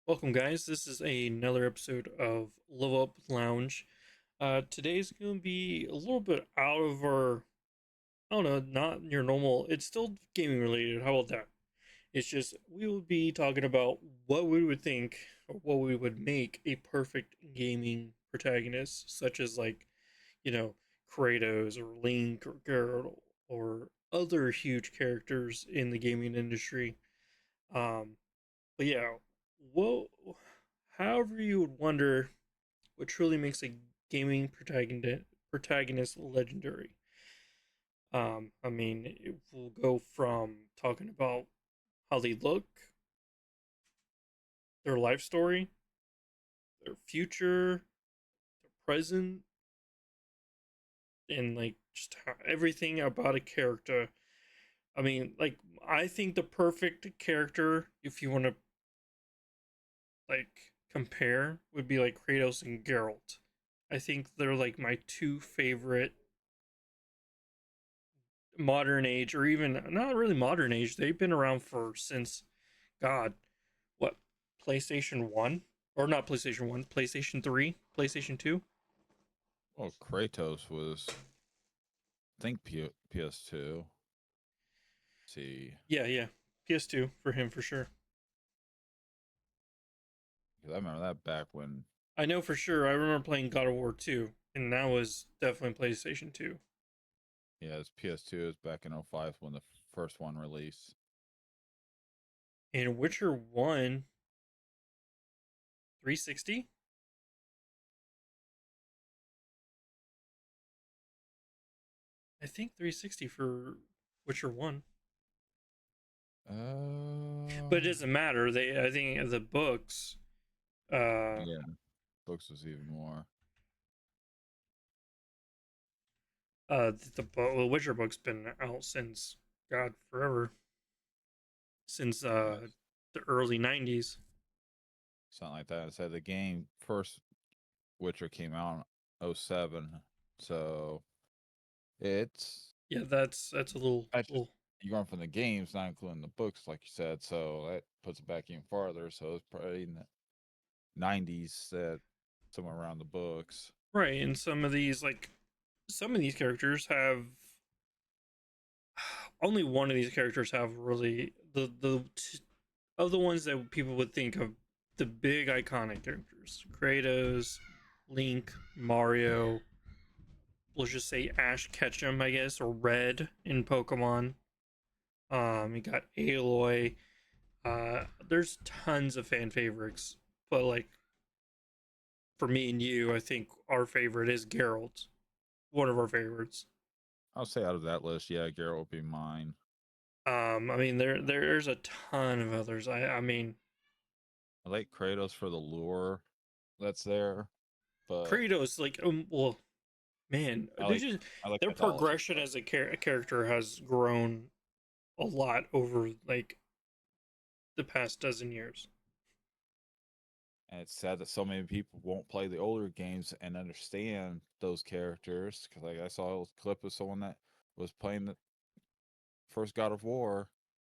Welcome, guys. This is another episode of Level Up Lounge. Today's going to be a little bit out of our, I don't know, not your normal. It's still gaming related. How about that? It's just we will be talking about what we would think or what we would make a perfect gaming protagonist, such as you know, Kratos or Link or Geralt or other huge characters in the gaming industry. Um, but yeah, what, however you would wonder what truly makes a gaming protagonist legendary. I mean, it will go from talking about how they look, their life story, their future, their present, and just everything about a character. I mean, I think the perfect character, if you want to compare, would be like Kratos and Geralt. I think they're like my two favorite modern age, or even not really modern age. They've been around for since God, what, PlayStation 1? Or not PlayStation 1, PlayStation 3, PlayStation 2? Well, Kratos was, I think, PS2. See, Yeah, yeah. PS2 for him for sure. because I remember that back when, I know for sure. I remember playing God of War 2, and that was definitely PlayStation 2. yeah, it's PS2. It was back in '05 when the first one released. And Witcher 1, 360? I think 360 for Witcher 1. But it Uh, doesn't matter. I think the books, uh, yeah, books was even more. the Witcher book's been out since God forever, since Yes, the early '90s. something like that. It said the game first Witcher came out in '07, so it's Yeah, that's a little that's just little you're going from the games, not including the books, like you said. So that puts it back even farther. So it's probably in the '90s that somewhere around the books. right. And some of these characters have only one of these characters have really of the ones that people would think of, the big iconic characters: Kratos, Link, Mario. Let's just say Ash Ketchum, I guess, or Red in Pokemon. You got Aloy. There's tons of fan favorites, but for me and you, I think our favorite is Geralt. One of our favorites. I'll say out of that list, yeah, Garrett will be mine. I mean there's a ton of others. I mean I like Kratos for the lure that's there, but Kratos, well, man, I they like just I like their mythology progression stuff. as a character has grown a lot over the past dozen years. And it's sad that so many people won't play the older games and understand those characters. Because like I saw a clip of someone that was playing the first God of War,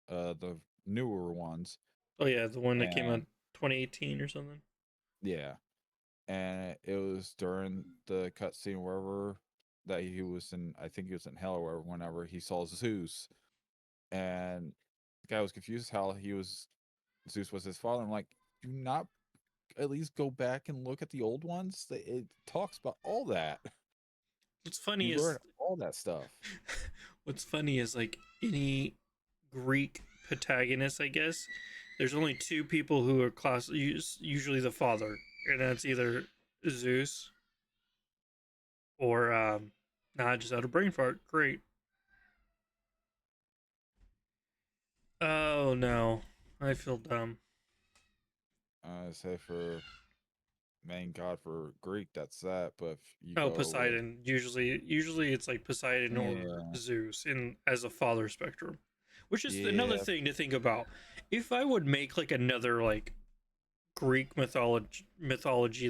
the newer ones, Oh yeah, the one that came out and 2018 or something. yeah, and it was during the cutscene wherever that he was in. I think he was in hell or wherever. Whenever he saw Zeus, and the guy was confused how he was Zeus was his father. I'm like, do not at least go back and look at the old ones. It talks about all that. What's funny You is learn all that stuff. what's funny is any Greek protagonist, I guess. There's only two people who are usually the father, and that's either Zeus or nah, just out of brain fart. Great. Oh no, I feel dumb. I say for main god for Greek, that's that. But if you Oh, go with Poseidon. Usually it's like Poseidon or yeah, Zeus in as a father spectrum, which is another yeah, thing to think about. If I would make another Greek mythology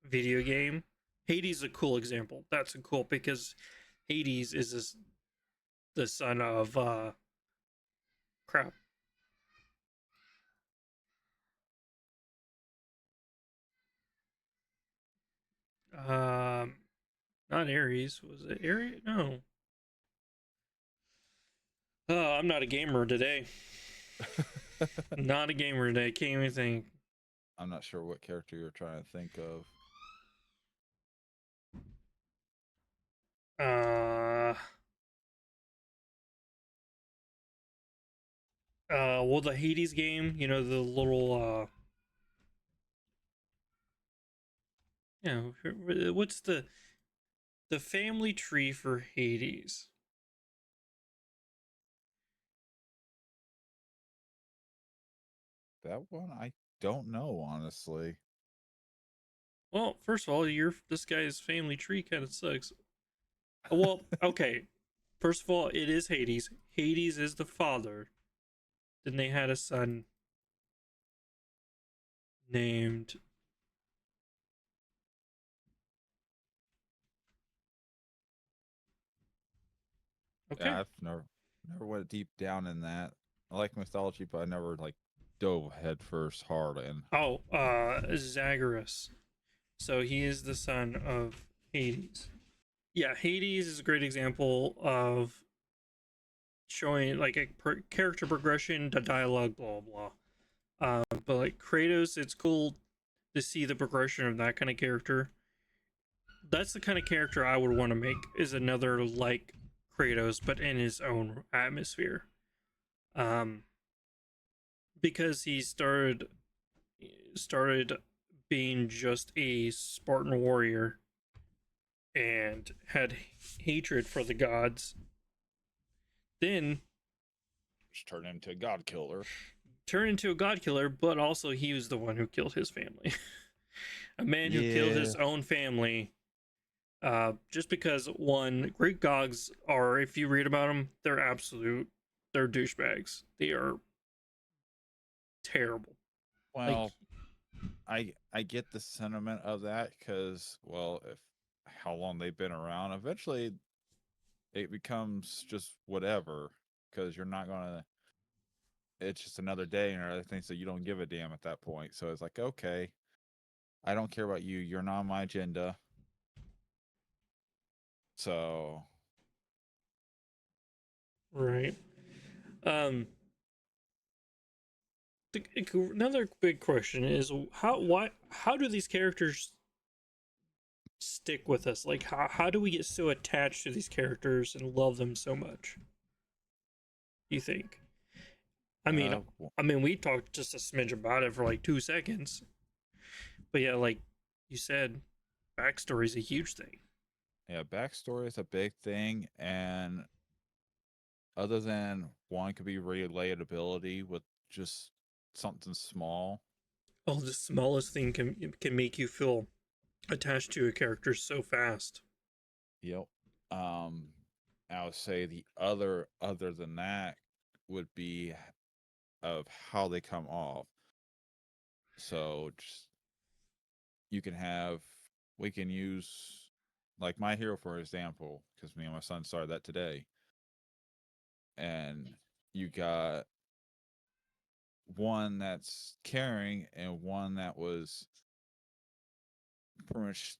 video game, Hades is a cool example. That's a cool because Hades is the son of crap Um, not Ares. Was it Ares? No. I'm not a gamer today. Not a gamer today. Can't even think. I'm not sure what character you're trying to think of. Uh, well, the Hades game. You know, the little what's the family tree for Hades? That one I don't know, honestly. Well, first of all, this guy's family tree kind of sucks. Well, okay. First of all, it is Hades. Hades is the father. Then they had a son named. Yeah, Okay. I've never went deep down in that. I like mythology, but I never like dove headfirst hard in. Oh, Zagreus. So he is the son of Hades. Yeah, Hades is a great example of showing like a character progression, the dialogue, blah blah. But like Kratos, it's cool to see the progression of that kind of character. That's the kind of character I would want to make is another like Kratos, but in his own atmosphere. Um, because he started being just a Spartan warrior and had hatred for the gods. Then Just turn into a god killer. turned into a god killer, but also he was the one who killed his family. A man who killed Yeah. his own family just because one Greek gods are, if you read about them, they're douchebags. They are terrible. Like, Well, I get the sentiment of that because, well, if how long they've been around, eventually it becomes just whatever because you're not gonna. It's just another day and other things, so you don't give a damn at that point. So it's like, okay, I don't care about you. You're not on my agenda. So right. Um, another big question is how do these characters stick with us? Like, how do we get so attached to these characters and love them so much? Do you think? I mean, uh, we talked just a smidge about it for like 2 seconds, but yeah, like you said, backstory is a huge thing. yeah, backstory is a big thing, and other than one could be relatability with just something small. Oh, the smallest thing can make you feel attached to a character so fast. Yep. Um, I would say the other than that would be of how they come off. So just you can have we can use like My Hero for example, because me and my son started that today. And you got one that's caring and one that was pretty much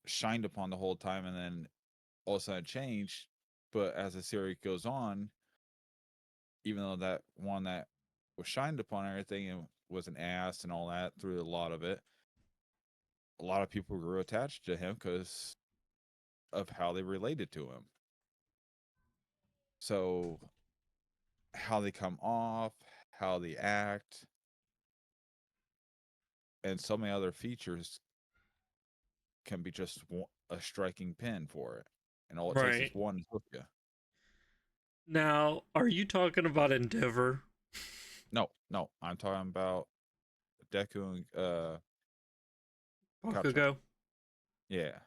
shined upon the whole time and then all of a sudden changed. But as the series goes on, even though that one that was shined upon everything and was an ass and all that through a lot of it, a lot of people grew attached to him because of how they related to him. So how they come off, how they act, and so many other features can be just a striking pin for it. And all it takes is Right. one to hook you. Now, are you talking about Endeavor? No, no, I'm talking about Deku and Katara. Bakugo? Yeah.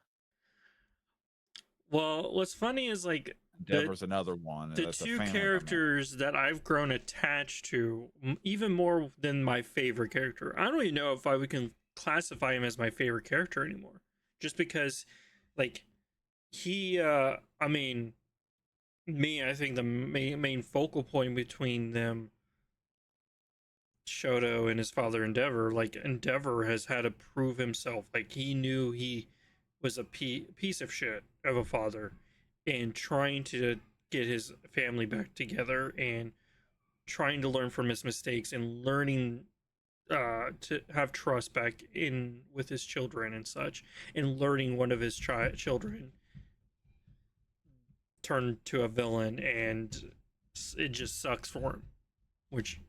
Well, what's funny is like the Endeavor's another one. the That's a two family member. characters that I've grown attached to even more than my favorite character. I don't even know if I can classify him as my favorite character anymore. Just because like he I mean me, I think the main focal point between them Shoto and his father Endeavor, like Endeavor has had to prove himself. Like he knew he was a piece of shit of a father, and trying to get his family back together and trying to learn from his mistakes and learning to have trust back in with his children and such, and learning one of his children turned to a villain, and it just sucks for him. Which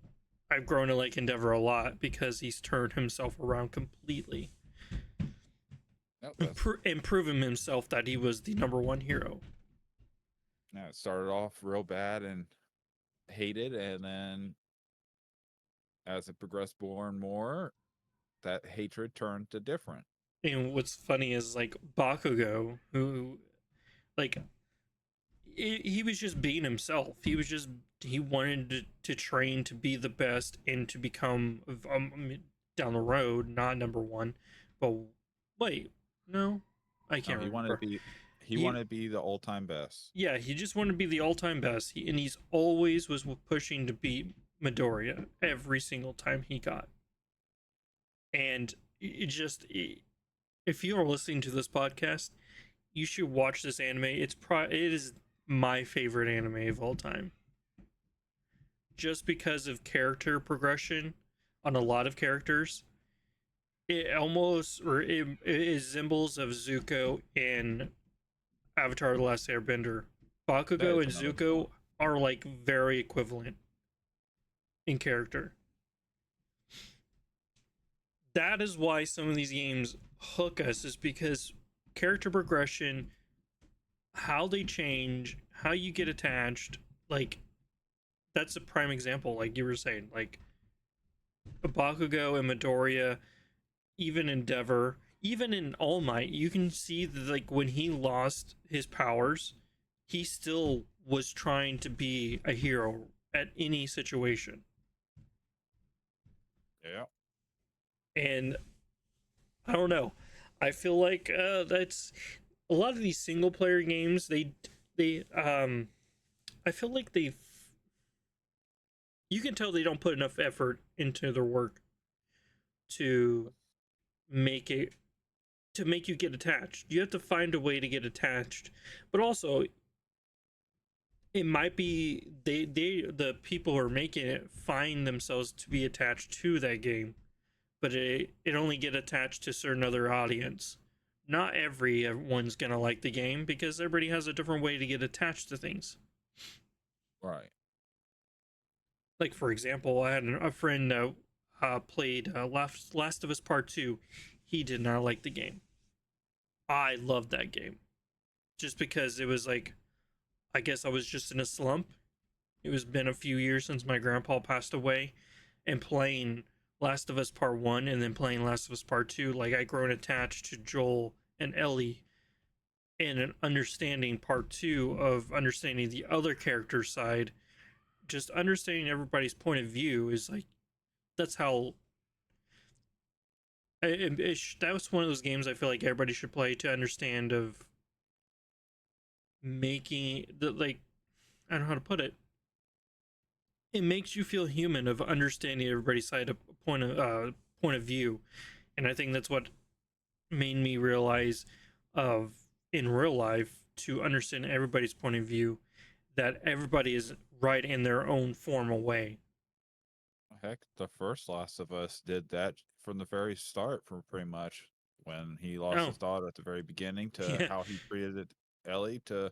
I've grown to like Endeavor a lot because he's turned himself around completely Yep, and proven himself that he was the number one hero. yeah, it started off real bad and hated, and then as it progressed more and more, that hatred turned to different. And what's funny is like Bakugo, who like he was just being himself. He wanted to train to be the best and to become down the road not number one, but wait, no, I No, can't he wanted to remember. be he He wanted to be the all-time best. Yeah, he just wanted to be the all-time best. And he's always was pushing to beat Midoriya every single time he got. And if you are listening to this podcast, you should watch this anime. It is my favorite anime of all time. Just because of character progression on a lot of characters. It resembles of Zuko in Avatar: The Last Airbender. That Bakugo is and another good one. Zuko are like very equivalent in character. That is why some of these games hook us, is because character progression, how they change, how you get attached, like that's a prime example, like you were saying, like Bakugo and Midoriya, even Endeavor, even in All Might, you can see that like when he lost his powers, he still was trying to be a hero at any situation. Yeah. And I don't know. I feel like that's a lot of these single player games. They I feel like you can tell they don't put enough effort into their work to make it to make you get attached. You have to find a way to get attached, but also it might be the people who are making it find themselves to be attached to that game, but it only get attached to certain other audience. Not everyone's gonna like the game because everybody has a different way to get attached to things. Right. Like for example, I had a friend that played Last of Us Part Two. He did not like the game. I loved that game just because it was like, I guess I was just in a slump. It was been a few years since my grandpa passed away, and playing Last of Us Part 1 and then playing Last of Us Part 2, like I grown attached to Joel and Ellie, and an understanding Part 2 of understanding the other character side, just understanding everybody's point of view is like, that's how that was one of those games I feel like everybody should play to understand of making the like, I don't know how to put it. It makes you feel human of understanding everybody's side of point of view, and I think that's what made me realize of in real life to understand everybody's point of view, that everybody is right in their own formal way. Heck, the first Last of Us did that from the very start, for pretty much when he lost Oh, his daughter at the very beginning to yeah, how he treated Ellie to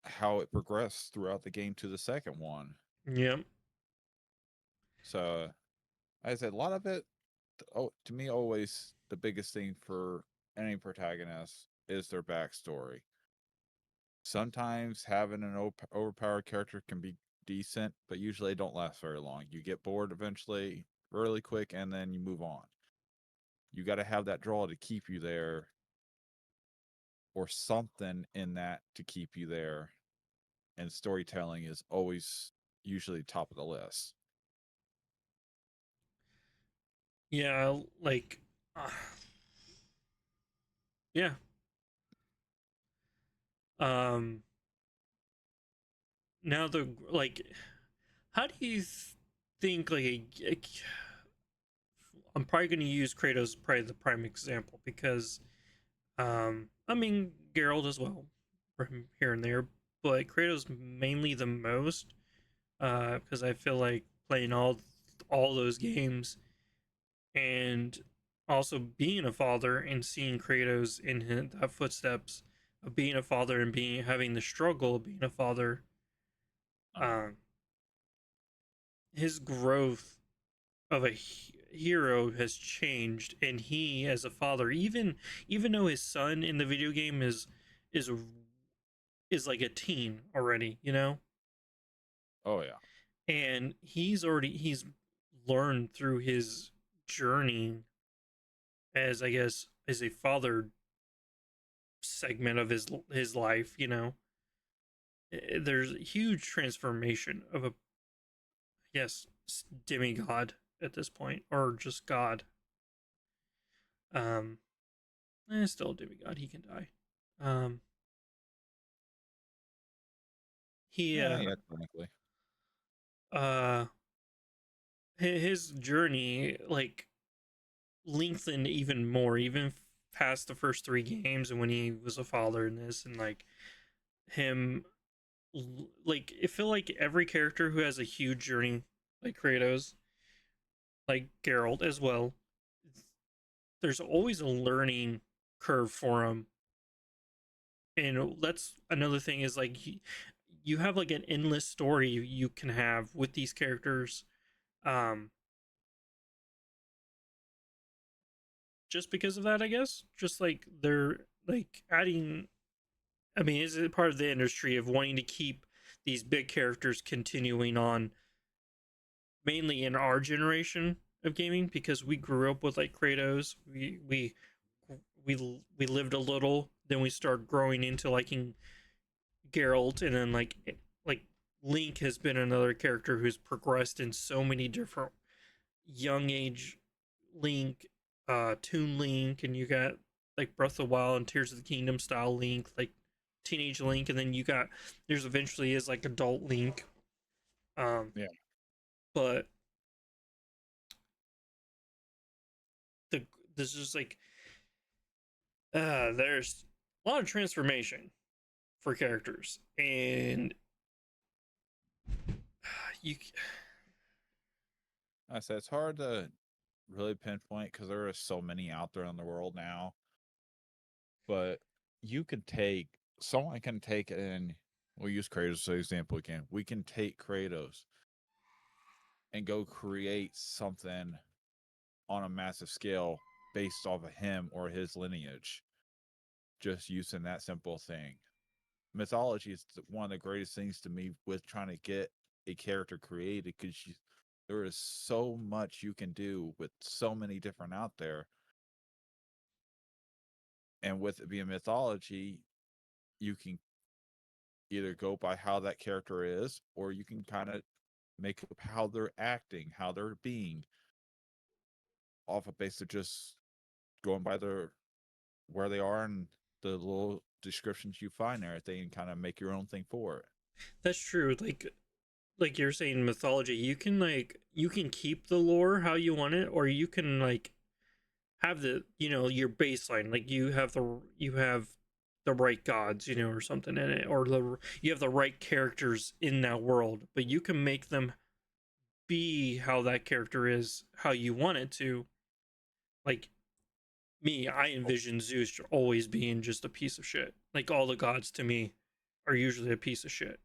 how it progressed throughout the game to the second one. yep, So, like I said, a lot of it, oh, to me, always the biggest thing for any protagonist is their backstory. Sometimes having an overpowered character can be decent, but usually they don't last very long. You get bored eventually, really quick, and then you move on. You got to have that draw to keep you there, or something in that to keep you there. And storytelling is always usually top of the list. yeah, like, uh, yeah. Now the like, how do you think like I'm probably going to use Kratos probably the prime example because I mean Geralt as well from here and there, but Kratos mainly the most because I feel like playing all those games and also being a father and seeing Kratos in that footsteps of being a father and being having the struggle of being a father, Uh-huh. um, his growth of a hero has changed, and he as a father, even though his son in the video game is is like a teen already, you know, Oh yeah. and he's learned through his journey as I guess as a father segment of his life, you know. There's a huge transformation of a yes demigod at this point, or just god. Um, Still a demigod. He can die. Um, he Yeah, technically. uh his journey like lengthened even more, even past the first three games, and when he was a father in this, and like him, like it feel like every character who has a huge journey, like Kratos, like Geralt as well, there's always a learning curve for him. And that's another thing is like you have like an endless story you can have with these characters, um just because of that, I guess. Just like they're like adding, I mean, is it part of the industry of wanting to keep these big characters continuing on, mainly in our generation of gaming, because we grew up with like Kratos. We lived a little, then we start growing into liking Geralt, and then like Link has been another character who's progressed in so many different young age Link, Toon Link, and you got like Breath of the Wild and Tears of the Kingdom style Link, like teenage Link, and then you got there's eventually is like adult Link. Um, Yeah. but the this is like there's a lot of transformation for characters, and you I said it's hard to really pinpoint because there are so many out there in the world now. But you can take someone can take and we'll use Kratos as an example again. We can take Kratos and go create something on a massive scale based off of him or his lineage, just using that simple thing. Mythology is one of the greatest things to me with trying to get a character created because there is so much you can do with so many different out there. And with it being mythology, you can either go by how that character is, or you can kind of make up how they're acting, how they're being, off a base of just going by their where they are and the little descriptions you find there, they can kind of make your own thing for it. that's true. Like you're saying mythology, you can keep the lore how you want it, or you can like have the your baseline, like you have the right gods, or something in it, or you have the right characters in that world, but you can make them be how that character is how you want it to. Like me, I envision Zeus always being just a piece of shit. Like all the gods to me are usually a piece of shit.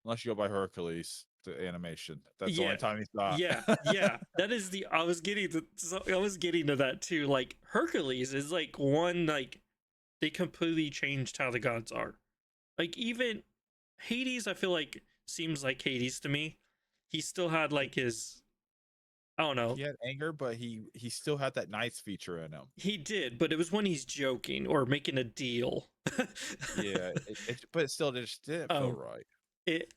Unless you go by Hercules, the animation. That's the Yeah, only time he's not. yeah. That is the I was getting to that too. Like Hercules is like one like they completely changed how the gods are. Like even Hades, I feel like seems like Hades to me. He still had like his I don't know. He had anger, but he still had that nice feature in him. He did, but it was when he's joking or making a deal. Yeah, but it still just didn't feel um, right. it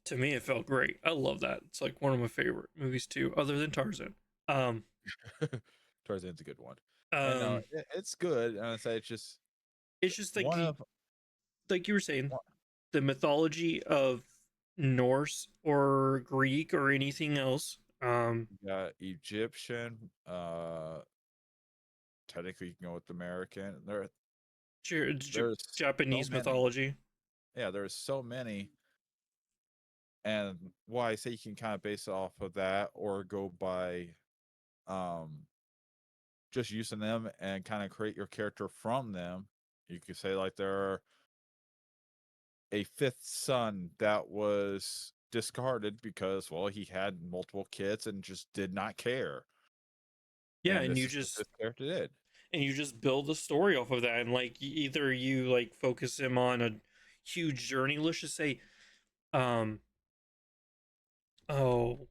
to me it felt great. I love that. It's like one of my favorite movies too, other than Tarzan. Um, Tarzan's a good one, and no, um, it's good. And I say it's just it's just one of like you were saying, one, the mythology of Norse or Greek or anything else. You got Egyptian. Technically, you can go with American. There's so Japanese many. mythology. Yeah, there's so many. And why I say you can kind of base it off of that or go by um just using them and kind of create your character from them. You could say like they're a fifth son that was discarded because well he had multiple kids and just did not care. Yeah, And this is what this character did. and you just build a story off of that, and like either you like focus him on a huge journey. Let's just say, um, oh,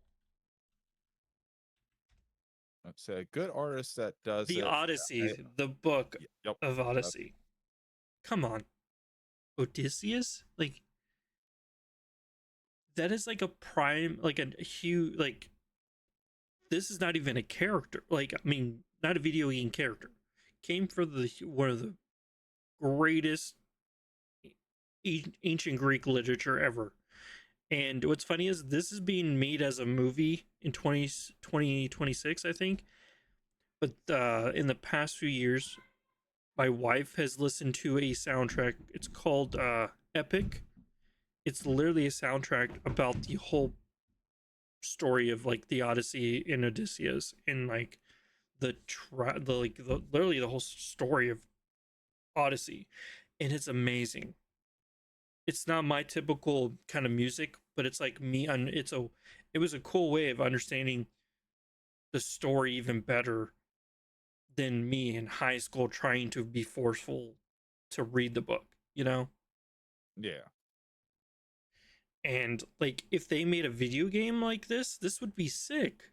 Let's say a good artist that does the it. Odyssey, the book Yep. of Odyssey. Come on, Odysseus, like that is like a prime, like a huge, like this is not even a character. Like I mean, not a video game character. Came for the one of the greatest ancient Greek literature ever. And what's funny is this is being made as a movie in 2026, I think. But in the past few years, my wife has listened to a soundtrack. It's called Epic. It's literally a soundtrack about the whole story of like the Odyssey and Odysseus and like literally the whole story of Odyssey, and it's amazing. It's not my typical kind of music, but it's like me and it was a cool way of understanding the story even better than me in high school trying to be forceful to read the book, you know? Yeah. And like if they made a video game like this would be sick.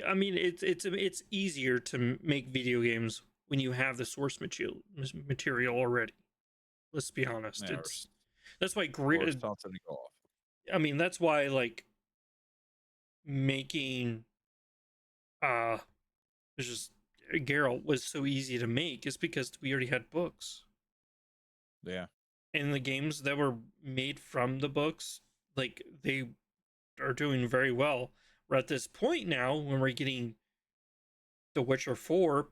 I mean, it's easier to make video games when you have the source material already. Let's be honest. Yeah. It's that's why Or something to go off. I mean, that's why like making it's just Geralt was so easy to make is because we already had books. Yeah. And the games that were made from the books, like they are doing very well. We're at this point now when we're getting The Witcher 4.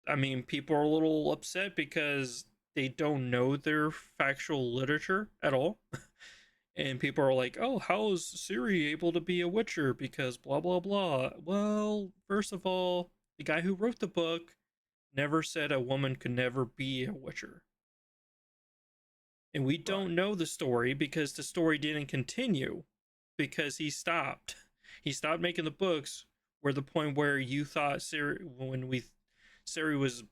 I mean, people are a little upset because they don't know their factual literature at all. And people are like, oh, how is Siri able to be a Witcher? Because blah, blah, blah. Well, first of all, the guy who wrote the book never said a woman could never be a Witcher. And we Right. don't know the story because the story didn't continue because he stopped. He stopped making the books where the point where you thought Siri was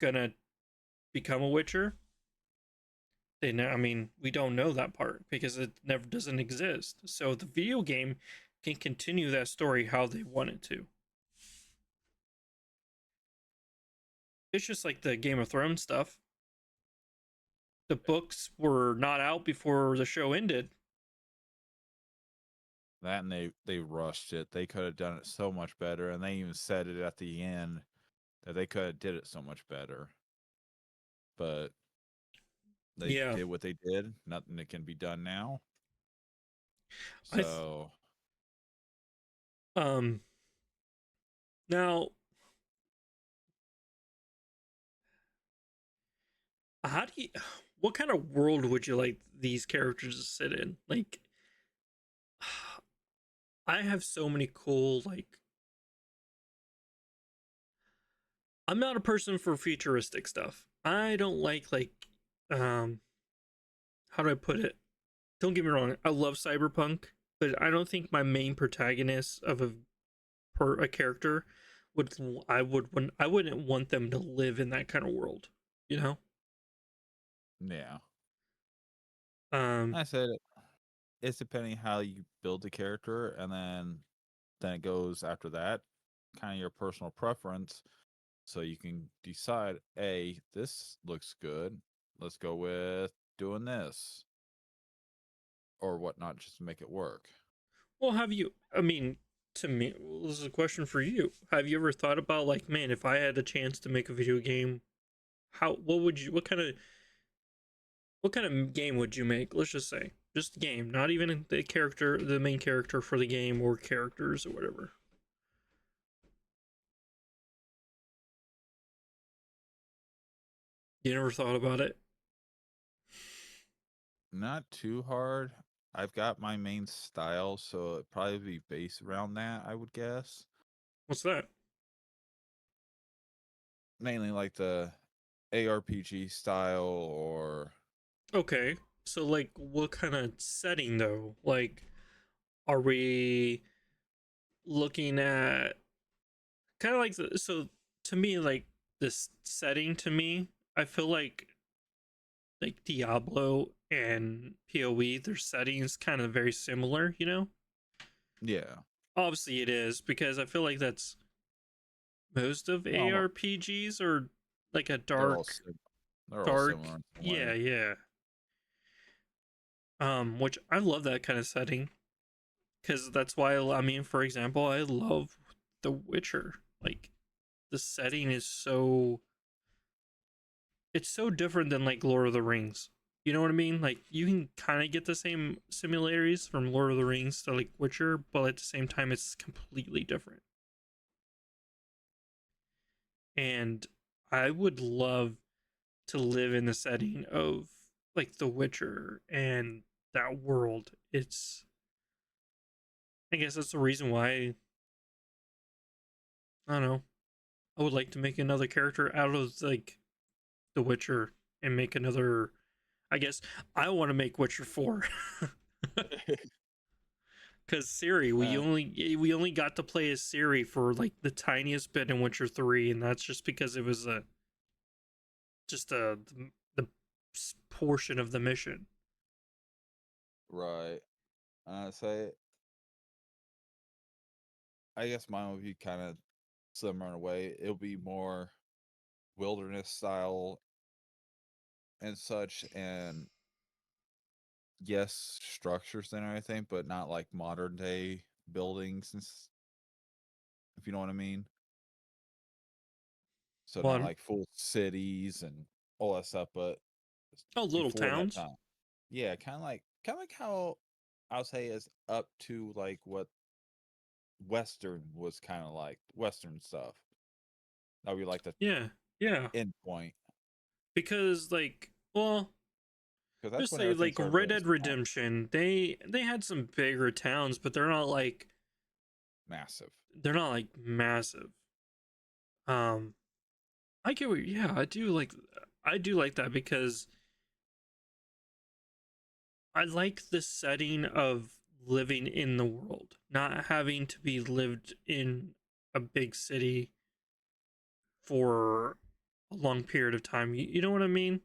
gonna become a Witcher. I mean, we don't know that part because it never doesn't exist. So the video game can continue that story how they want it to. It's just like the Game of Thrones stuff. The books were not out before the show ended. That and they rushed it. They could have done it so much better, and they even said it at the end that they could have did it so much better. But they Yeah. did what they did. Nothing that can be done now. I th- So um now how do you what kind of world would you like these characters to sit in? Like I have so many cool like I'm not a person for futuristic stuff. I don't like um how do I put it? Don't get me wrong, I love cyberpunk, but I don't think my main protagonist of a character would I wouldn't want them to live in that kind of world, you know? yeah. Um I said it's depending how you build the character, and then it goes after that, kind of your personal preference. So you can decide, this looks good. Let's go with doing this or whatnot, just to make it work. well, have you I mean, to me, well, this is a question for you. Have you ever thought about like, man, if I had a chance to make a video game, how what would you what kind of What kind of game would you make? Let's just say, just the game, not even the character, the main character for the game, or characters or whatever. You never thought about it? Not too hard. I've got my main style, so it'd probably be based around that, I would guess. What's that? Mainly like the ARPG style or Okay, so like, what kind of setting though? Like, are we looking at kind of like so to me like this setting to me I feel like Diablo and PoE, their settings kind of very similar, you know? yeah. Obviously it is because I feel like that's most of Well, ARPGs or like a they're all dark they're all dark similar in some yeah, way. yeah. Which I love that kind of setting cuz that's why I mean for example, I love The Witcher. Like the setting is so it's so different than like Lord of the Rings. You know what I mean? Like you can kind of get the same similarities from Lord of the Rings to like Witcher, but at the same time it's completely different. And I would love to live in the setting of like The Witcher and that world. It's I guess that's the reason why I don't know. I would like to make another character out of like The Witcher and make another I guess I want to make Witcher 4. Because Siri, uh, we only got to play as Siri for like the tiniest bit in Witcher 3, and that's just because it was a just the portion of the mission. right. Say I guess mine would be kind of similar in a way. It'll be more wilderness style and such, and yes, structures and everything, but not like modern day buildings, if you know what I mean. So not One, like full cities and all that stuff, but oh, little before that towns. time. Yeah, kind of like how I'll say is up to like what Western was kind of like Western stuff. That would be like the Yeah, yeah. end point Because like, well, because that's just when say everything like started Red really Dead small, Redemption, they had some bigger towns, but massive. they're not like massive. Um, I get what, yeah, I do like that because I like the setting of living in the world, not having to be lived in a big city for a long period of time. You know what I mean?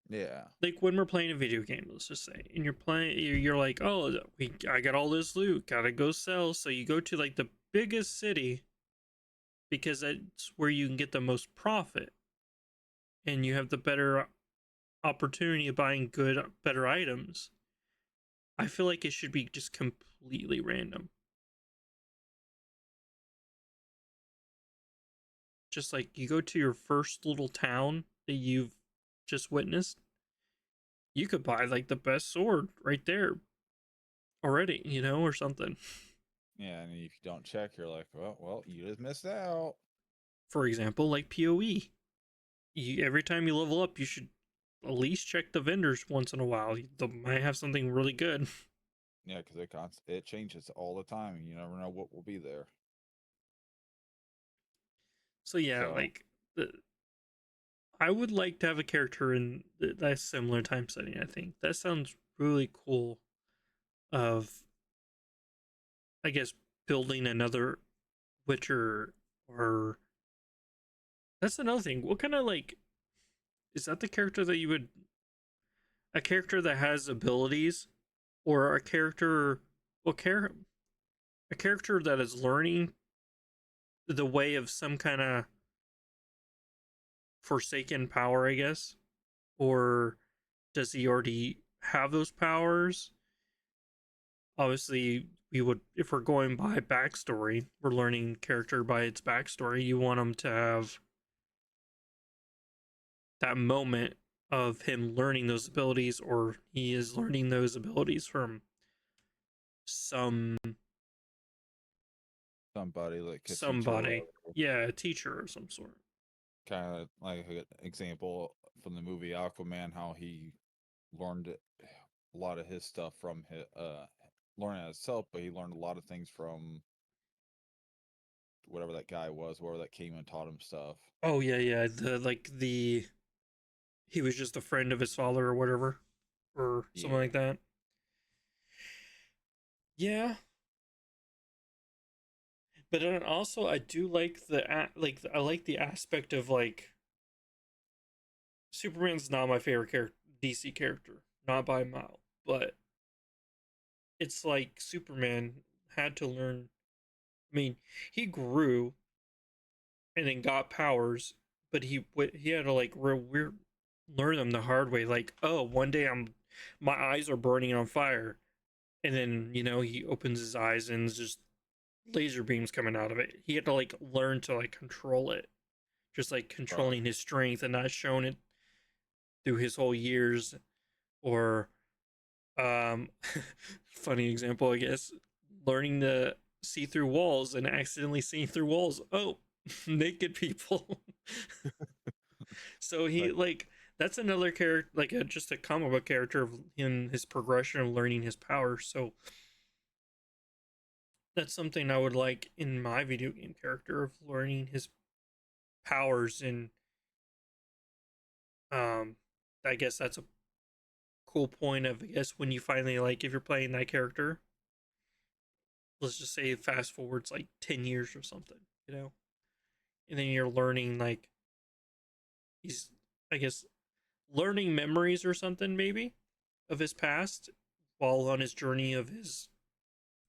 Yeah, Like when we're playing a video game, let's just say, and you're like, oh, I got all this loot, gotta go sell. So you go to like the biggest city because that's where you can get the most profit, and you have the better opportunity of buying better items. I feel like it should be just completely random. Just like you go to your first little town that you've just witnessed, you could buy like the best sword right there already, you know, or something. yeah, and if you don't check, you're like, well, you just missed out. For example, like PoE. Every time you level up, you should at least check the vendors once in a while. They might have something really good. Yeah, because it changes all the time, and you never know what will be there. So yeah, So like I would like to have a character in that similar time setting. I think that sounds really cool. Of I guess building another Witcher or that's another thing. What kind of like is that the character that you would a character that has abilities or a character well a character that is learning the way of some kind of forsaken power, I guess? Or does he already have those powers? Obviously, we would if we're going by backstory, we're learning character by its backstory. You want him to have that moment of him learning those abilities, or he is learning those abilities from some Somebody like a teacher or somebody. whatever. Yeah, a teacher of some sort. Kind of like an example from the movie Aquaman, how he learned a lot of his stuff from his learning himself, but he learned a lot of things from whatever that guy was, whoever that came and taught him stuff. Oh yeah, yeah. The he was just a friend of his father or whatever, or something Yeah, like that. Yeah, but then also I do like like I like the aspect of like Superman's not my favorite character, DC character, not by a mile, but it's like Superman had to learn. I mean, he grew and then got powers, but he had to like weird learn them the hard way. Like, oh, one day my eyes are burning on fire, and then he opens his eyes and it's just laser beams coming out of it. He had to like learn to like control it, just like right. controlling his strength and not showing it through his whole years. Or um, funny example, I guess, learning to see through walls and accidentally seeing through walls. Oh, naked people. So he Like, like that's another character, like just a comic book character of in his progression of learning his powers. So that's something I would like in my video game character of learning his powers. And um I guess that's a cool point of, I guess, when you finally, like, if you're playing that character, let's just say fast forwards like 10 years or something, and then you're learning like he's, I guess, learning memories or something maybe of his past while on his journey of his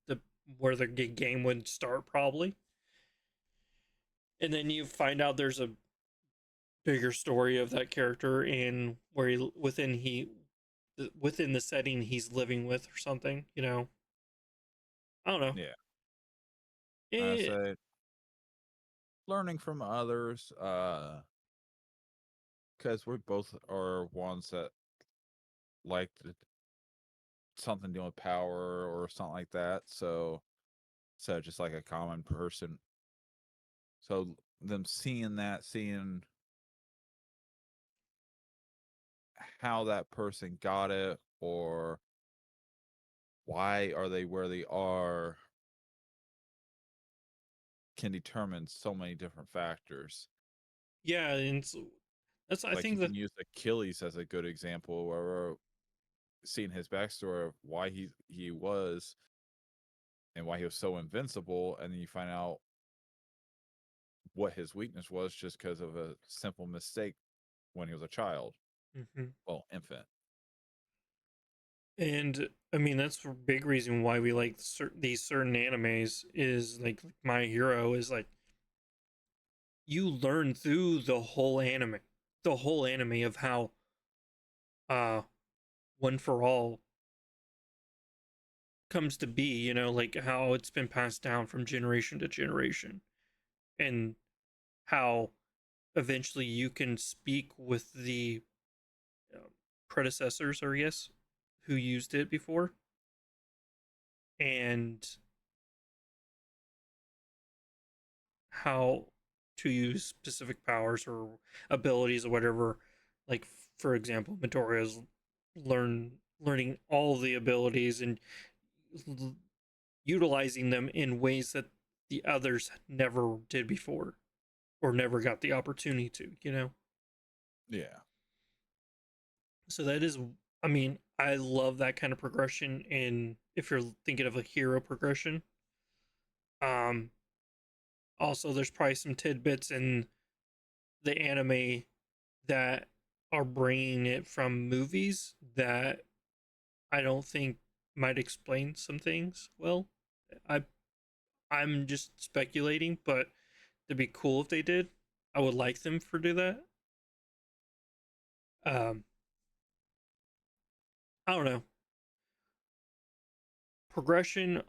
the where the game would start probably. And then you find out there's a bigger story of that character and where within the setting he's living with or something, I don't know. yeah, I it, say learning from others, because we both are ones that like something doing with power or something like that. So just like a common person. So them seeing that, seeing how that person got it, or why are they where they are, can determine so many different factors. yeah, and so that's, I Like you think that, can use Achilles as a good example, where we're seeing his backstory of why he was and why he was so invincible, and then you find out what his weakness was just because of a simple mistake when he was a child, mhm. well, infant. And I mean that's a big reason why we like these certain animes is like My Hero is like you learn through the whole anime of how uh One for All comes to be, like how it's been passed down from generation to generation, and how eventually you can speak with the uh, predecessors, or yes, who used it before, and how to use specific powers or abilities or whatever. Like, for example, Midoriya's learning all the abilities and utilizing them in ways that the others never did before or never got the opportunity to. Yeah. So that is, I mean, I love that kind of progression. And if you're thinking of a hero progression, um, also there's probably some tidbits in the anime that are bringing it from movies that I don't think might explain some things well. I I'm just speculating, but it'd be cool if they did. I would like them for do that. Um, I don't know. Progression,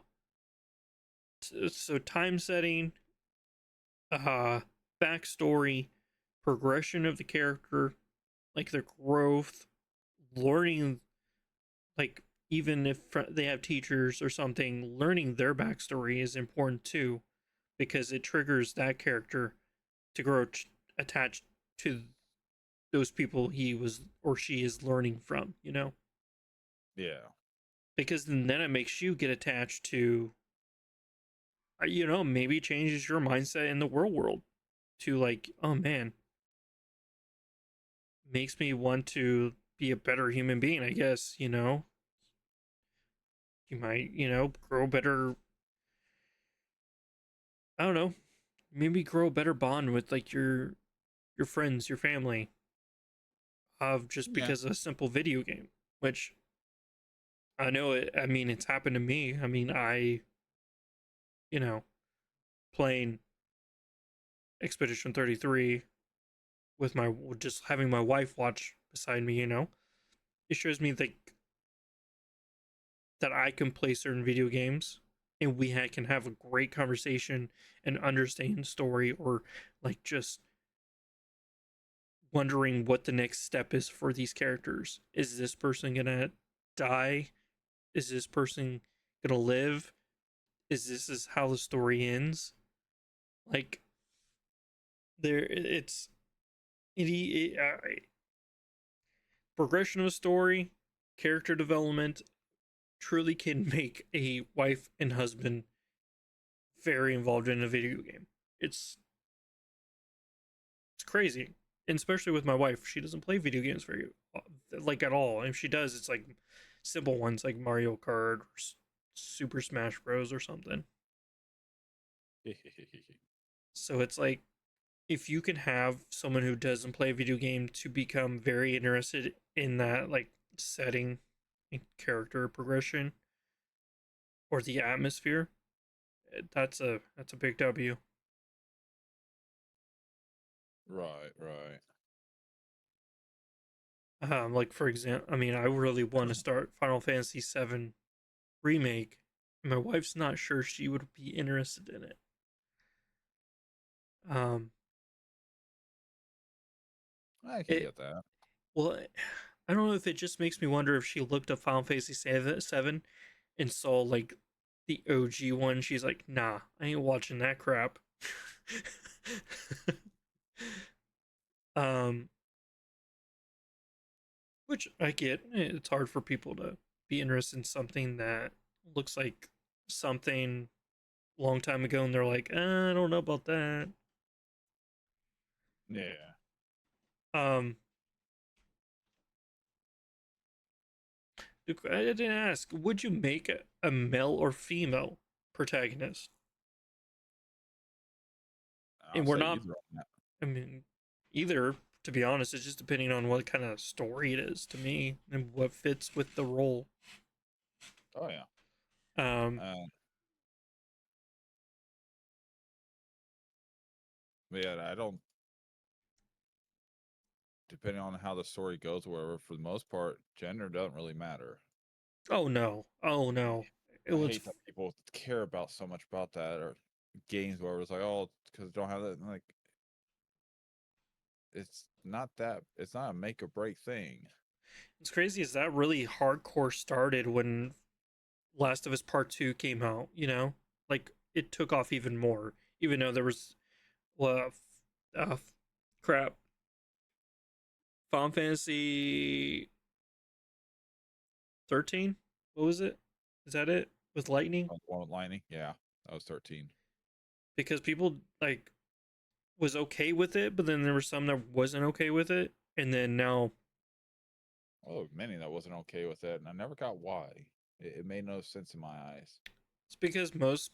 so time setting, uh, backstory, progression of the character, like their growth, learning, like even if they have teachers or something, learning their backstory is important too, because it triggers that character to grow attached to those people he was or she is learning from, you know? Yeah. Because then it makes you get attached to, you know, maybe changes your mindset in the real world to like, oh man, makes me want to be a better human being, I guess, you know? You might, you know, grow better, I don't know, maybe grow a better bond with like your friends, your family, of just Yeah. because of a simple video game, which I know it, I mean, it's happened to me. I mean, you know, playing Expedition 33 with my just having my wife watch beside me, you know, it shows me that I can play certain video games and can have a great conversation and understand the story, or like just wondering what the next step is for these characters. Is this person gonna die? Is this person gonna live? Is how the story ends? Like there, progression of a story, character development truly can make a wife and husband very involved in a video game. It's it's crazy, and especially with my wife, she doesn't play video games very like at all. And if she does, it's like simple ones like Mario Kart or Super Smash Bros or something. So it's like if you can have someone who doesn't play a video game to become very interested in that like setting and character progression or the atmosphere, that's a big W. Right, right. Like for example, I mean, I really want to start Final Fantasy VII remake. My wife's not sure she would be interested in it. Um, I can it get that. well, I don't know if it just makes me wonder if she looked up Final Fantasy VII and saw like the OG one. She's like, nah, I ain't watching that crap. um, which I get. It's hard for people to be interested in something that looks like something long time ago, and they're like, I don't know about that. Yeah. Um, I didn't ask. Would you make a male or female protagonist? I'll And we're say not. either on that. I mean, either. To be honest, it's just depending on what kind of story it is to me and what fits with the role. Oh yeah. Um, Uh, but yeah, I don't. Depending on how the story goes, or whatever. For the most part, gender doesn't really matter. oh no, oh no, it I was. hate that people care about so much about that, or games where it's like, oh, because don't have that. Like, it's not that. It's not a make or break thing. It's crazy. Is that really hardcore started when Last of Us Part Two came out? You know, like it took off even more, even though there was well, uh, crap. Final Fantasy 13. What was it? Is that it with lightning? One with Lightning, yeah, that was 13. Because people like was okay with it, but then there were some that wasn't okay with it, and then now Oh, many that wasn't okay with it, and I never got why. It made no sense in my eyes. it's because most.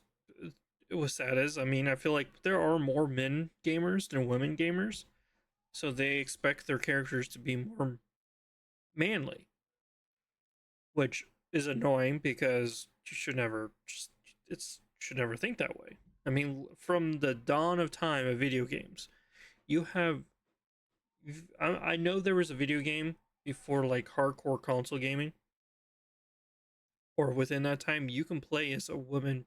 It was sad as I mean, I feel like there are more men gamers than women gamers, so they expect their characters to be more manly, which is annoying because you should never just it's should never think that way. I mean, from the dawn of time of video games, you have I know there was a video game before like hardcore console gaming, or within that time, you can play as a woman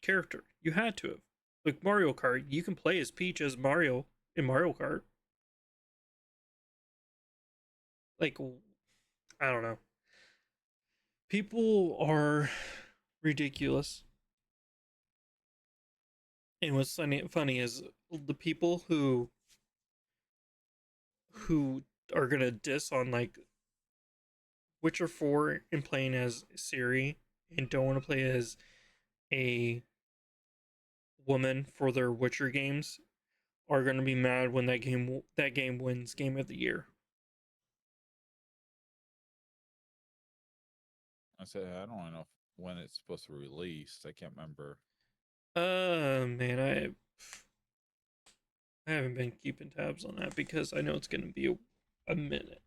character. You had to have. Like Mario Kart, you can play as Peach as Mario in Mario Kart. like I don't know. People are ridiculous. And what's funny is the people who are gonna diss on like Witcher 4 and playing as Ciri and don't want to play as a woman for their Witcher games are gonna be mad when that game wins Game of the Year. I said I don't know when it's supposed to release. I can't remember. Man, I haven't been keeping tabs on that because I know it's gonna be a minute.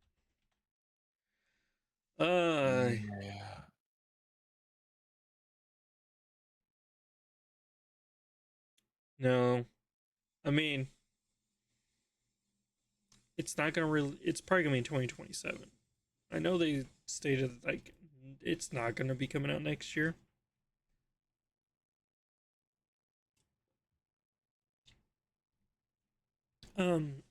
Uh, Yeah. no, I mean it's not gonna really. It's probably gonna be in 2027. I know they stated like it's not gonna be coming out next year. Um,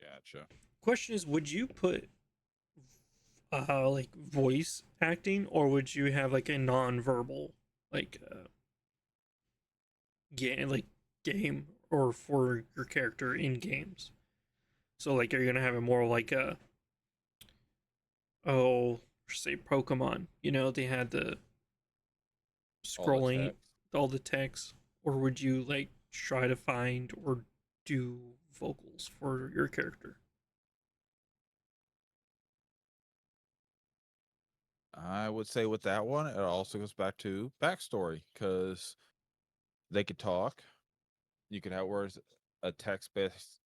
Gotcha. question is, would you put like voice acting, or would you have like a non-verbal like game or for your character in games? So like, are you gonna have it more like a oh say Pokemon? You know, they had the All the scrolling text. all the text, or would you like try to find or do vocals for your character? I would say with that one, it also goes back to backstory because they could talk. You could have whereas a text-based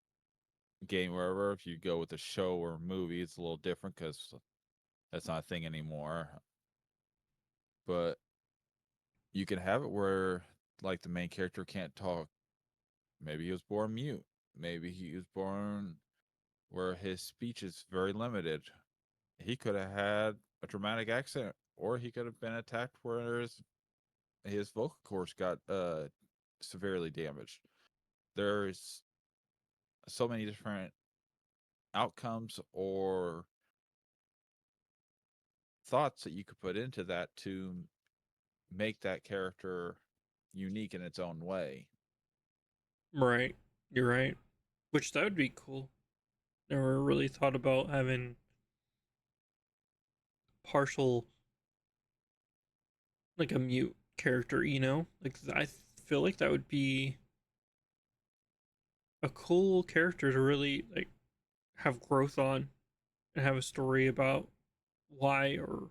game, wherever if you go with a show or movie, it's a little different because that's not a thing anymore. But you can have it where like the main character can't talk. Maybe he was born mute. Maybe he was born where his speech is very limited. He could have had a dramatic accent, or he could have been attacked where his vocal cords got severely damaged. There's so many different outcomes or thoughts that you could put into that to make that character unique in its own way. Right, you're right. Which that would be cool. Never really thought about having partial like a mute character. You know, like I feel like that would be a cool character to really like have growth on and have a story about why or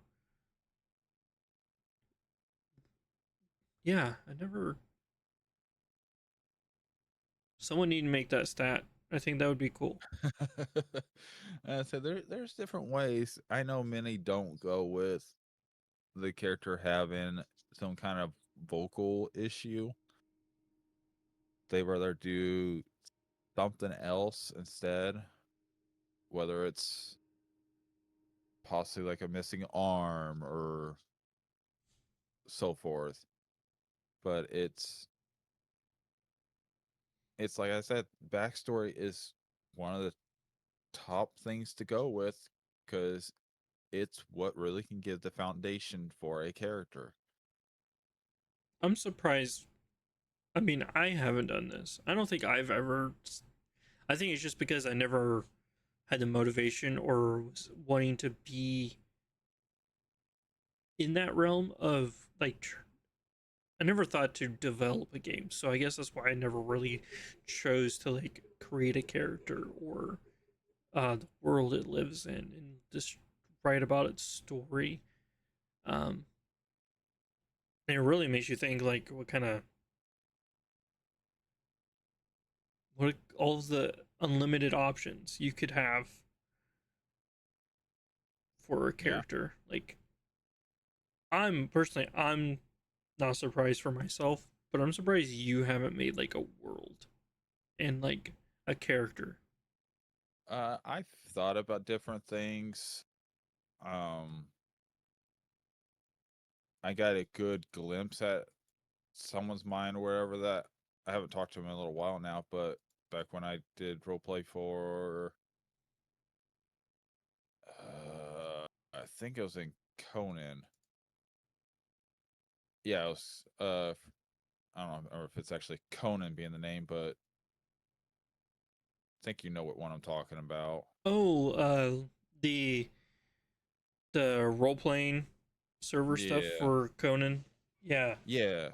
yeah. I never. Someone need to make that stat. I think that would be cool. So there's different ways. I know many don't go with the character having some kind of vocal issue. They rather do something else instead, whether it's possibly like a missing arm or so forth. But it's like I said, backstory is one of the top things to go with because it's what really can give the foundation for a character. I'm surprised. I mean, I haven't done this. I don't think I've ever. I think it's just because I never had the motivation or was wanting to be in that realm of like I never thought to develop a game. So I guess that's why I never really chose to like create a character or the world it lives in and just write about its story. Um and it really makes you think like what all of the unlimited options you could have for a Yeah. character. Like I'm not surprised for myself, but I'm surprised you haven't made like a world and like a character. I've thought about different things. Um, I got a good glimpse at someone's mind or wherever that I haven't talked to him in a little while now, but aspect when I did roleplay for I think it was in Conan. Yeah, it was I don't know if it's actually Conan being the name, but I think you know what one I'm talking about. Oh, the the role playing server stuff Yeah. for Conan. Yeah, Yeah.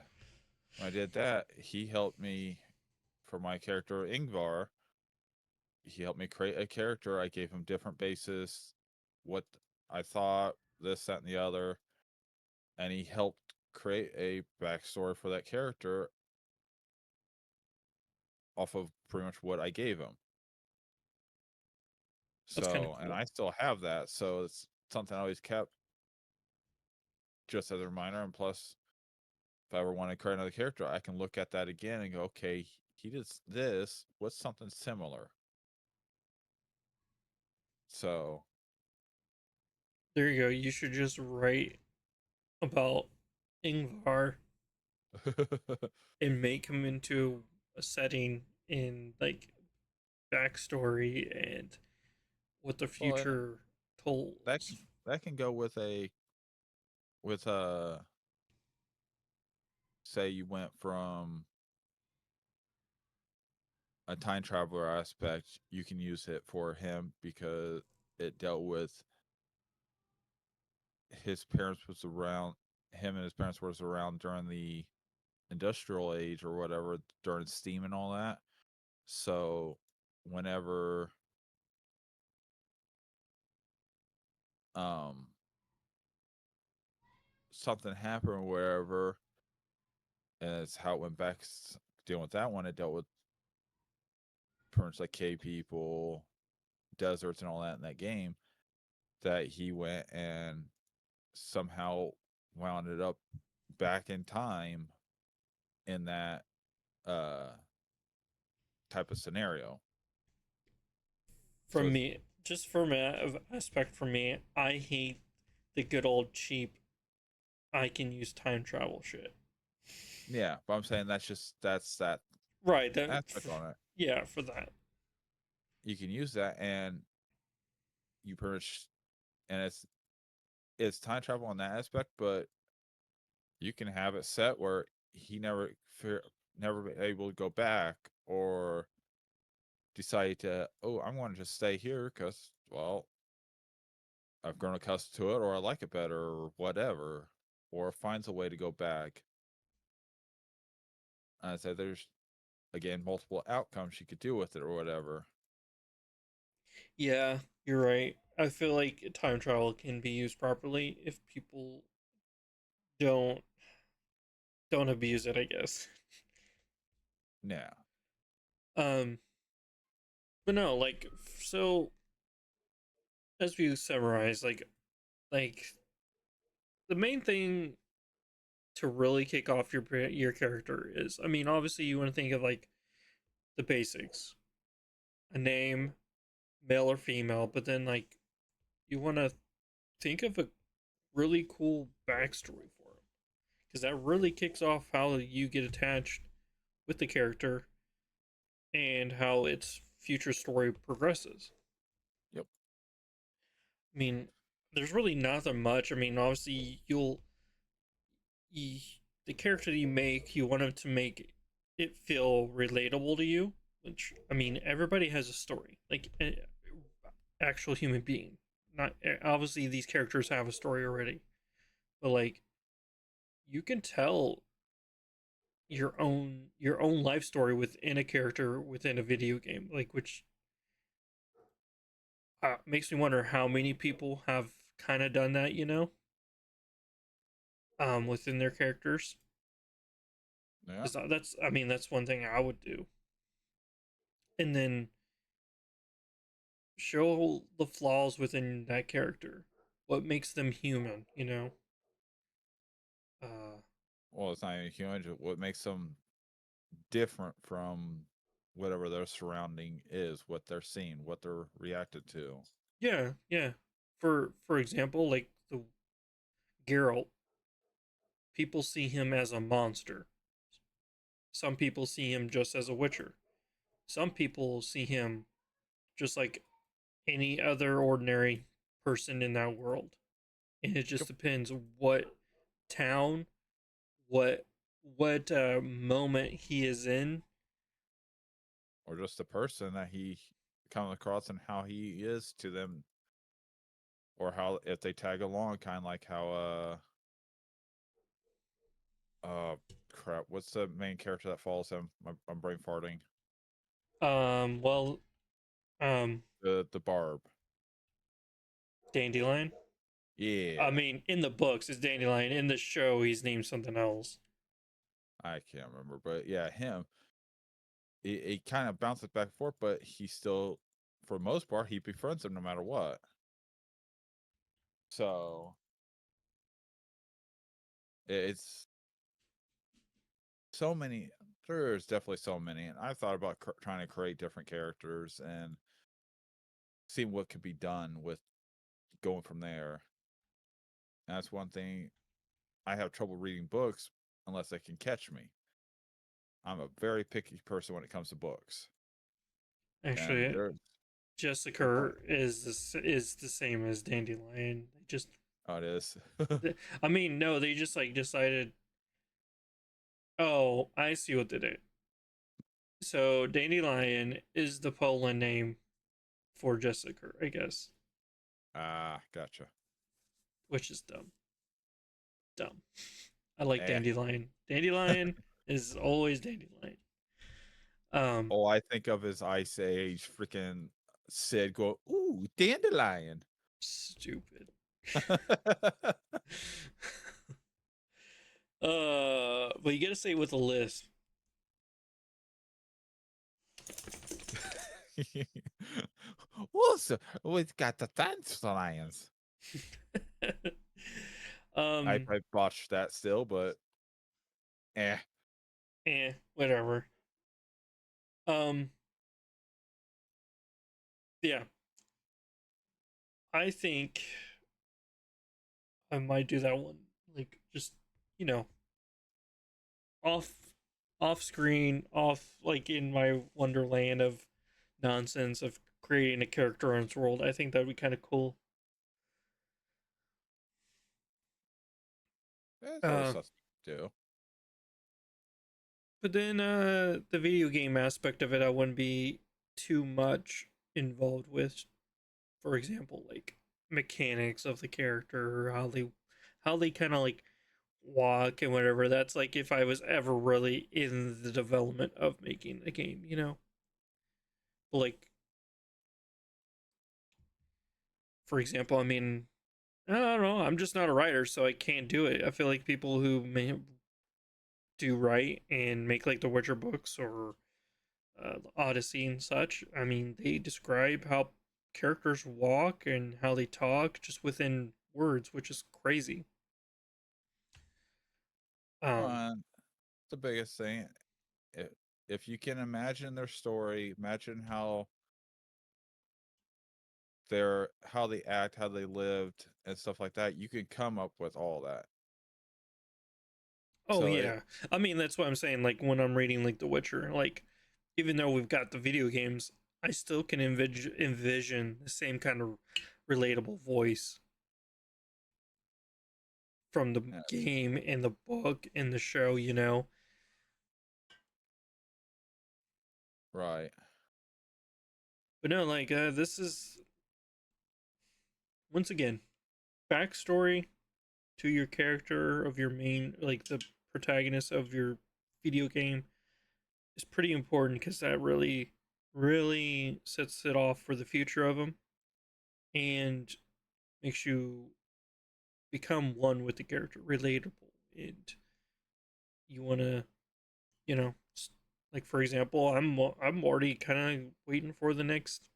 When I did that, he helped me for my character Ingvar. He helped me create a character. I gave him different bases, what I thought, this, that, and the other, and he helped create a backstory for that character off of pretty much what I gave him. that's kind of So, and cool. I still have that. So it's something I always kept just as a reminder. And plus, if I ever want to create another character, I can look at that again and go, okay, he did this. What's something similar? So, There you go. You should just write about Ingvar and make him into a setting in like backstory and what the well, and future holds. that can go with a say you went from a time traveler aspect, you can use it for him because it dealt with his parents was around him and his parents was around during the industrial age or whatever during steam and all that. So whenever um something happened wherever and it's how it went back dealing with that one, it dealt with pretty much like cave people, deserts and all that in that game, that he went and somehow wound it up back in time in that uh type of scenario. So From it's me, just from an aspect for me, I hate the good old cheap I can use time travel shit. yeah, but I'm saying that's that Right, that aspect on it. yeah, for that. You can use that and you pretty much and it's time travel on that aspect, but you can have it set where he never be able to go back or decide to I'm going to just stay here because well I've grown accustomed to it or I like it better or whatever or finds a way to go back. And I said there's again multiple outcomes you could do with it or whatever. Yeah, you're right. I feel like time travel can be used properly if people don't don't abuse it, I guess. Yeah. Um but no, like so as we summarize, like the main thing to really kick off your character is, I mean, obviously you want to think of like the basics. A name, male or female, but then like you want to think of a really cool backstory for him, because that really kicks off how you get attached with the character and how its future story progresses. Yep. I mean, there's really nothing much. I mean, obviously you, the character that you make, you want him to make it feel relatable to you. Which, I mean, everybody has a story, like an actual human being. Not obviously these characters have a story already, but like you can tell your own life story within a character within a video game, like, which makes me wonder how many people have kind of done that, within their characters. Yeah. Because that's, I mean, that's one thing I would do, and then show the flaws within that character, what makes them human. Uh, Well, it's not even human. What makes them different from whatever their surrounding is, what they're seeing, what they're reacted to. yeah, yeah. For example, like the Geralt, people see him as a monster. Some people see him just as a witcher. some people see him just like any other ordinary person in that world. And it just Yep. depends what town, what moment he is in. Or just the person that he comes across and how he is to them, or how if they tag along, kind of like how crap, what's the main character that follows him? I'm brain farting. Well, um, The Barb. Dandelion. I Yeah, mean, in the books, it's Dandelion. In the show, he's named something else. I can't remember, but yeah, him. He kind of bounces back and forth, but he still, for the most part, he befriends him no matter what. So it's so many. There's definitely so many, and I thought about trying to create different characters and seeing what could be done with going from there. And that's one thing I have trouble reading books unless they can catch me. I'm a very picky person when it comes to books, and Actually, there's good Jessica point. is the same as Dandelion. They just, Oh, it is. I mean, no, they just like decided. Oh, I see what they did. So Dandelion is the Poland name for Jessica, I guess, Gotcha. which is dumb. Dumb. I like Eh. Dandelion. Dandelion is always Dandelion. Um, All I think of is Ice Age. Freaking Sid go, ooh, dandelion. stupid. But you gotta say it with a lisp. Also, we've got the dandelions. um, I botched that still, but eh. whatever. Um, yeah, I think I might do that one. Like, just you know, off, off screen, off like in my wonderland of nonsense of creating a character in its world. I think that'd be kind of cool. That's always Uh, something to do. but then the video game aspect of it, I wouldn't be too much involved with. For example, like mechanics of the character, or how they kind of like walk and whatever. That's like if I was ever really in the development of making the game, you know. But like for example, I mean, I don't know. I'm just not a writer, so I can't do it. I feel like people who may do write and make like the Witcher books or Odyssey and such. I mean, they describe how characters walk and how they talk just within words, which is crazy. Um, Uh, the biggest thing, if, if you can imagine their story, imagine how they act, how they lived, and stuff like that, you can come up with all that. oh So it yeah, I mean that's what I'm saying. Like when I'm reading like The Witcher, like even though we've got the video games, I still can envision the same kind of relatable voice from the yeah, game and the book and the show. You know, right. but no, like this is once again backstory to your character of your main, like the protagonist of your video game, is pretty important because that really sets it off for the future of them and makes you become one with the character, relatable, and you want to, you know, like for example, I'm already kind of waiting for the next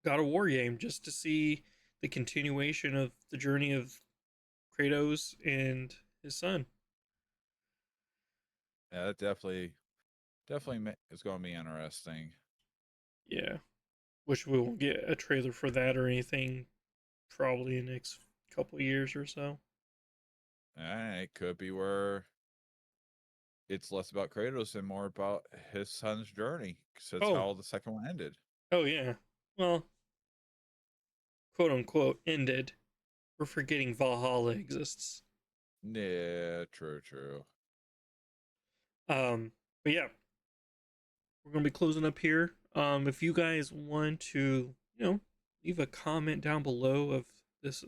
God of War game just to see the continuation of the journey of Kratos and his son. Yeah, that definitely is going to be interesting. Yeah, which we won't get a trailer for that or anything probably in the next couple years or so. And it could be where it's less about Kratos and more about his son's journey. Because that's Oh, how the second one ended. oh yeah. Well, quote unquote ended. We're forgetting Valhalla exists. Yeah, true. But yeah, we're gonna be closing up here. If you guys want to, leave a comment down below of this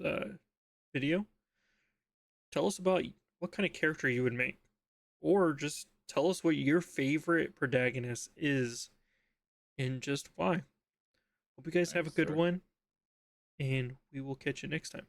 video, tell us about what kind of character you would make, or just tell us what your favorite protagonist is and just why. Hope you guys have a Thanks, good sir. one, and we will catch you next time.